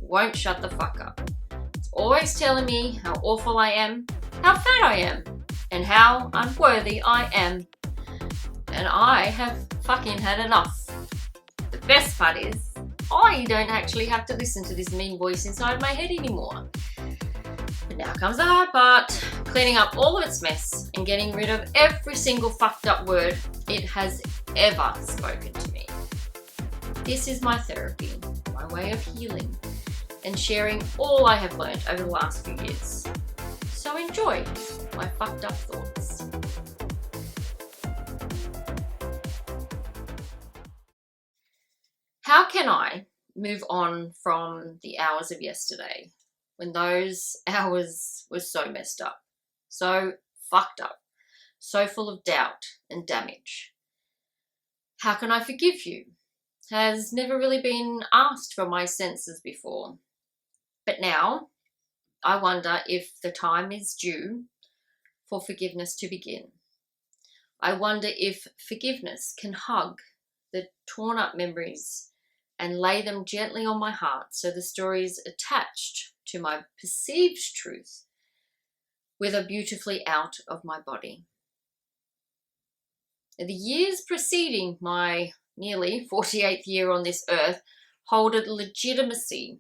won't shut the fuck up. It's always telling me how awful I am, how fat I am, and how unworthy I am. And I have fucking had enough. The best part is, I don't actually have to listen to this mean voice inside my head anymore. But now comes the hard part, cleaning up all of its mess and getting rid of every single fucked up word it has ever spoken to me. This is my therapy, my way of healing, and sharing all I have learned over the last few years. So enjoy my fucked up thoughts. How can I move on from the hours of yesterday when those hours were so messed up, so fucked up, so full of doubt and damage? How can I forgive you? Has never really been asked from my senses before. But now I wonder if the time is due for forgiveness to begin. I wonder if forgiveness can hug the torn up memories and lay them gently on my heart so the stories attached to my perceived truth wither beautifully out of my body. The years preceding my nearly 48th year on this earth hold a legitimacy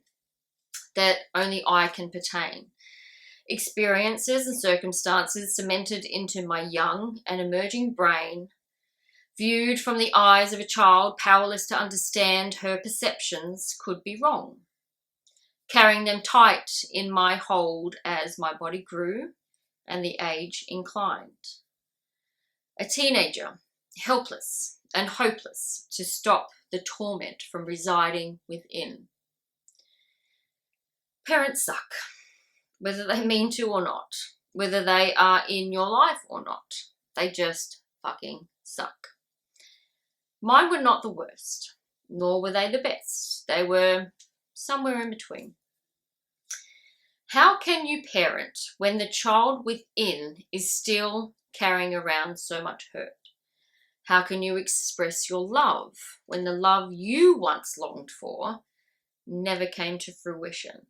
that only I can pertain. Experiences and circumstances cemented into my young and emerging brain, viewed from the eyes of a child powerless to understand her perceptions, could be wrong, carrying them tight in my hold as my body grew and the age inclined. A teenager, helpless and hopeless to stop the torment from residing within. Parents suck, whether they mean to or not, whether they are in your life or not. They just fucking suck. Mine were not the worst, nor were they the best. They were somewhere in between. How can you parent when the child within is still carrying around so much hurt? How can you express your love when the love you once longed for never came to fruition?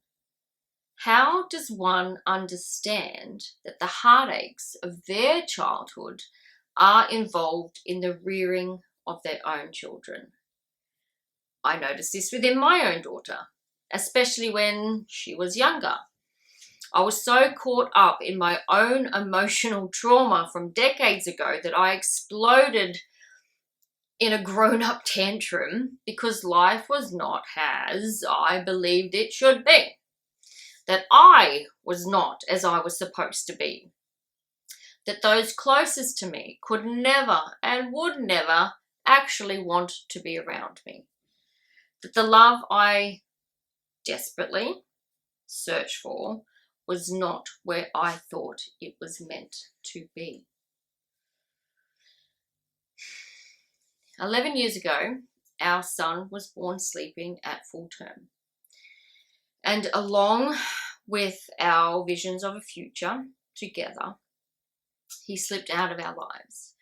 How does one understand that the heartaches of their childhood are involved in the rearing of their own children? I noticed this within my own daughter, especially when she was younger. I was so caught up in my own emotional trauma from decades ago that I exploded in a grown-up tantrum because life was not as I believed it should be. That I was not as I was supposed to be. That those closest to me could never and would never actually want to be around me. That the love I desperately searched for was not where I thought it was meant to be. 11 years ago, our son was born sleeping at full term. And along with our visions of a future together, he slipped out of our lives,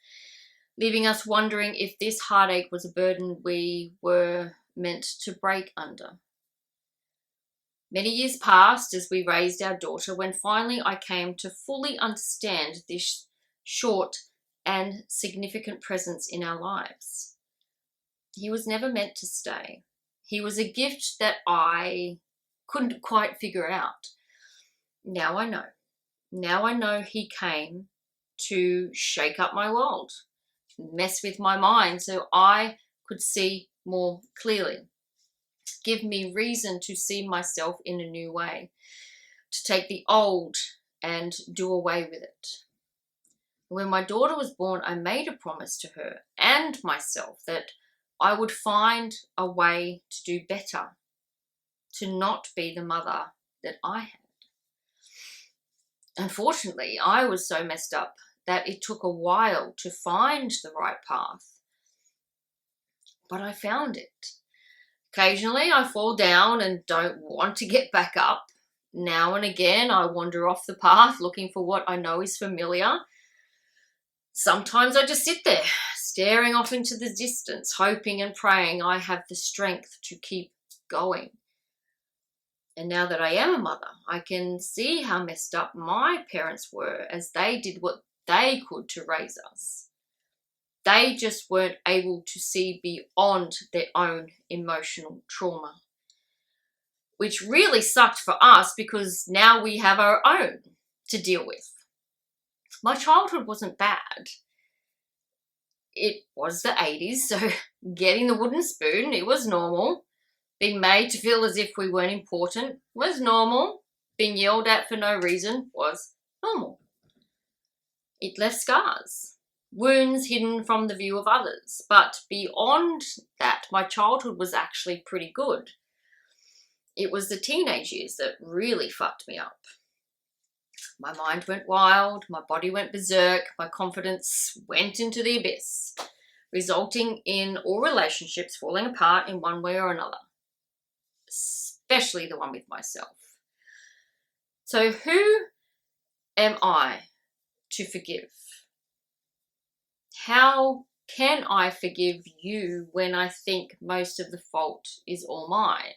leaving us wondering if this heartache was a burden we were meant to break under. Many years passed as we raised our daughter when finally I came to fully understand this short and significant presence in our lives. He was never meant to stay. He was a gift that I couldn't quite figure out. Now I know. Now I know he came to shake up my world, mess with my mind so I could see more clearly, give me reason to see myself in a new way, to take the old and do away with it. When my daughter was born, I made a promise to her and myself that I would find a way to do better, to not be the mother that I had. Unfortunately, I was so messed up that it took a while to find the right path. But I found it. Occasionally I fall down and don't want to get back up. Now and again I wander off the path looking for what I know is familiar. Sometimes I just sit there, staring off into the distance, hoping and praying I have the strength to keep going. And now that I am a mother, I can see how messed up my parents were as they did what they could to raise us. They just weren't able to see beyond their own emotional trauma, which really sucked for us because now we have our own to deal with. My childhood wasn't bad. It was the 80s, so getting the wooden spoon, it was normal. Being made to feel as if we weren't important was normal. Being yelled at for no reason was normal. It left scars, wounds hidden from the view of others. But beyond that, my childhood was actually pretty good. It was the teenage years that really fucked me up. My mind went wild, my body went berserk, my confidence went into the abyss, resulting in all relationships falling apart in one way or another, especially the one with myself. So who am I to forgive? How can I forgive you when I think most of the fault is all mine?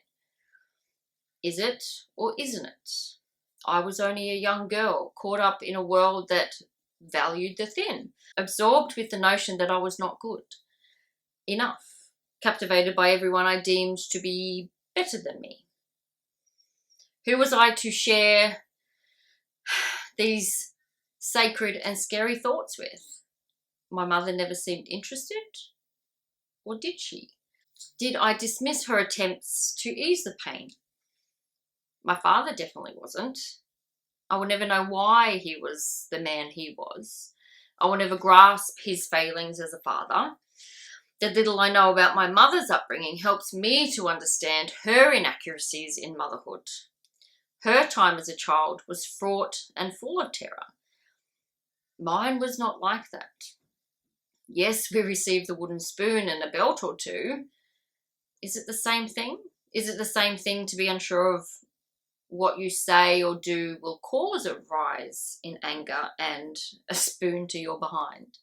Is it or isn't it? I was only a young girl, caught up in a world that valued the thin, absorbed with the notion that I was not good enough, captivated by everyone I deemed to be better than me. Who was I to share these sacred and scary thoughts with? My mother never seemed interested, or did she? Did I dismiss her attempts to ease the pain? My father definitely wasn't. I will never know why he was the man he was. I will never grasp his failings as a father. The little I know about my mother's upbringing helps me to understand her inaccuracies in motherhood. Her time as a child was fraught and full of terror. Mine was not like that. Yes, we received the wooden spoon and a belt or two. Is it the same thing? Is it the same thing to be unsure of what you say or do will cause a rise in anger and a spoon to your behind?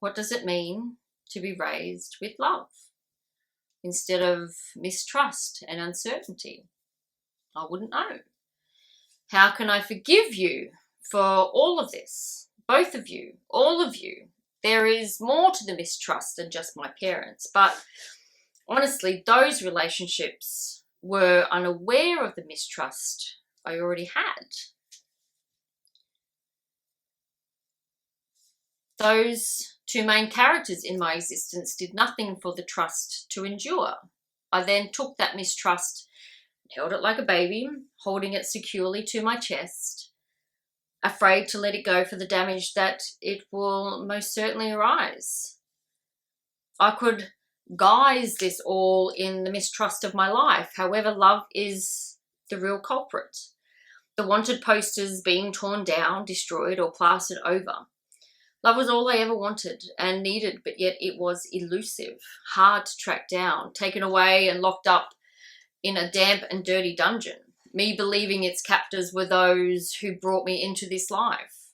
What does it mean to be raised with love instead of mistrust and uncertainty? I wouldn't know. How can I forgive you for all of this? Both of you, all of you. There is more to the mistrust than just my parents, but honestly, those relationships were unaware of the mistrust I already had. Those two main characters in my existence did nothing for the trust to endure. I then took that mistrust, held it like a baby, holding it securely to my chest, afraid to let it go for the damage that it will most certainly arise. I could guise this all in the mistrust of my life. However, love is the real culprit. The wanted posters being torn down, destroyed, or plastered over. Love was all I ever wanted and needed, but yet it was elusive, hard to track down, taken away and locked up in a damp and dirty dungeon. Me believing its captors were those who brought me into this life.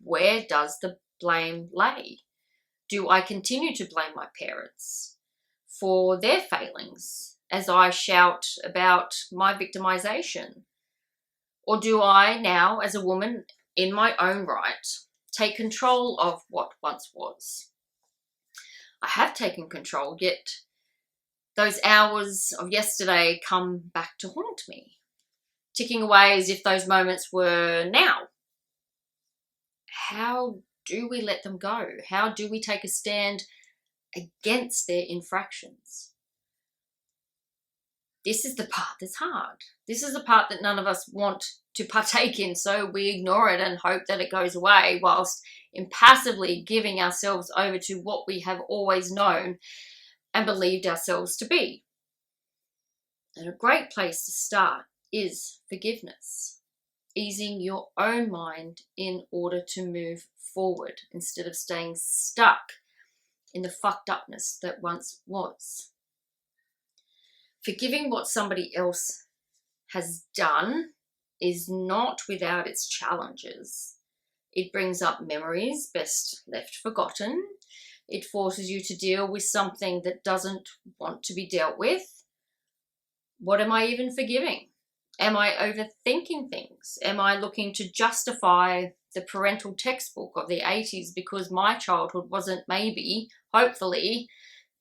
Where does the blame lay? Do I continue to blame my parents for their failings as I shout about my victimization? Or do I now, as a woman in my own right, take control of what once was? I have taken control, yet those hours of yesterday come back to haunt me, ticking away as if those moments were now. How do we let them go? How do we take a stand against their infractions? This is the part that's hard. This is the part that none of us want to partake in, so we ignore it and hope that it goes away whilst impassively giving ourselves over to what we have always known and believed ourselves to be. And a great place to start is forgiveness. Easing your own mind in order to move forward instead of staying stuck in the fucked upness that once was. Forgiving what somebody else has done is not without its challenges. It brings up memories best left forgotten. It forces you to deal with something that doesn't want to be dealt with. What am I even forgiving? Am I overthinking things? Am I looking to justify the parental textbook of the 80s because my childhood wasn't maybe, hopefully,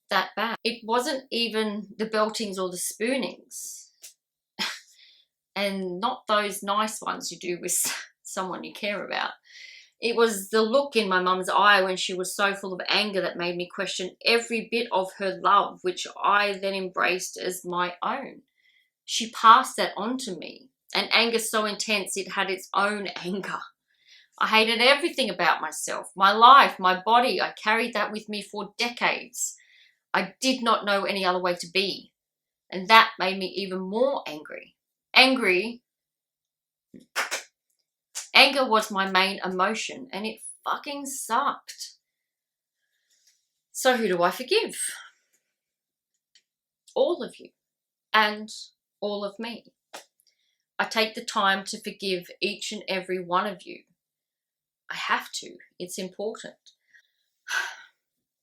that bad? It wasn't even the beltings or the spoonings. And not those nice ones you do with someone you care about. It was the look in my mum's eye when she was so full of anger that made me question every bit of her love, which I then embraced as my own. She passed that on to me. An anger so intense it had its own anger. I hated everything about myself, my life, my body. I carried that with me for decades. I did not know any other way to be. And that made me even more angry. Anger was my main emotion, and it fucking sucked. So who do I forgive? All of you and all of me. I take the time to forgive each and every one of you. I have to. It's important.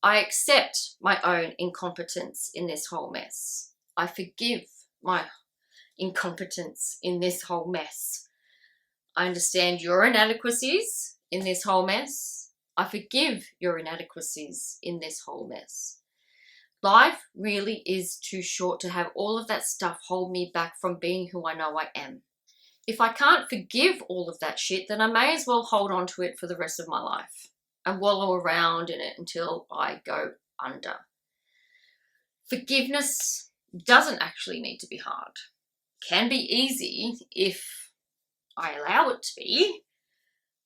I accept my own incompetence in this whole mess. I forgive my incompetence in this whole mess. I understand your inadequacies in this whole mess. I forgive your inadequacies in this whole mess. Life really is too short to have all of that stuff hold me back from being who I know I am. If I can't forgive all of that shit, then I may as well hold on to it for the rest of my life and wallow around in it until I go under. Forgiveness doesn't actually need to be hard. It can be easy if I allow it to be.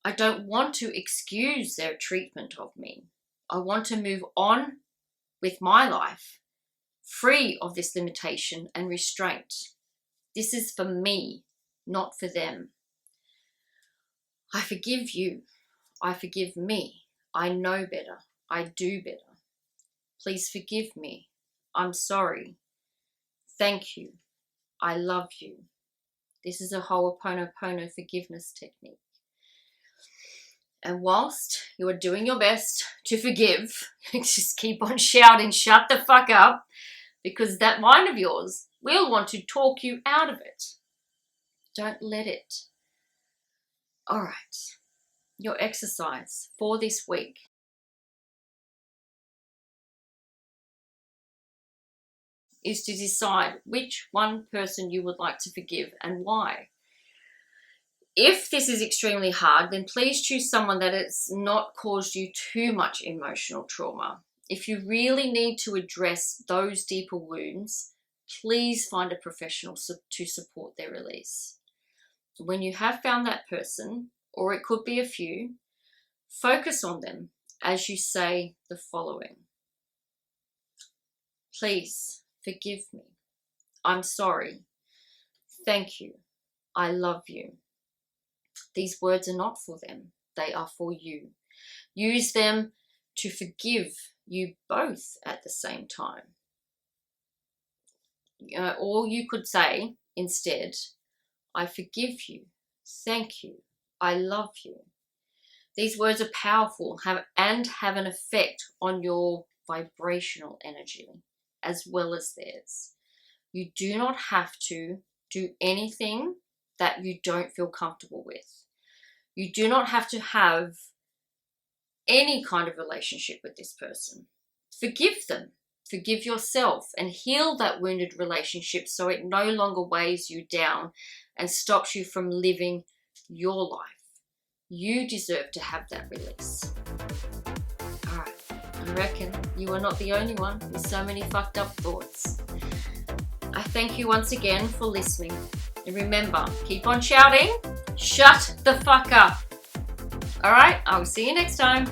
I don't want to excuse their treatment of me. I want to move on with my life, free of this limitation and restraint. This is for me, not for them. I forgive you. I forgive me. I know better. I do better. Please forgive me. I'm sorry. Thank you. I love you. This is a Ho'oponopono forgiveness technique. And whilst you are doing your best to forgive, just keep on shouting, shut the fuck up, because that mind of yours will want to talk you out of it. Don't let it. All right. Your exercise for this week. Is to decide which one person you would like to forgive and why. If this is extremely hard, then please choose someone that has not caused you too much emotional trauma. If you really need to address those deeper wounds, please find a professional to support their release. When you have found that person, or it could be a few, focus on them as you say the following. Please forgive me. I'm sorry. Thank you. I love you. These words are not for them. They are for you. Use them to forgive you both at the same time. Or you could say instead, I forgive you. Thank you. I love you. These words are powerful and have an effect on your vibrational energy as well as theirs. You do not have to do anything that you don't feel comfortable with. You do not have to have any kind of relationship with this person. Forgive them. Forgive yourself and heal that wounded relationship so it no longer weighs you down and stops you from living your life. You deserve to have that release. All right, I reckon you are not the only one with so many fucked up thoughts. I thank you once again for listening. And remember, keep on shouting, shut the fuck up. All right, I will see you next time.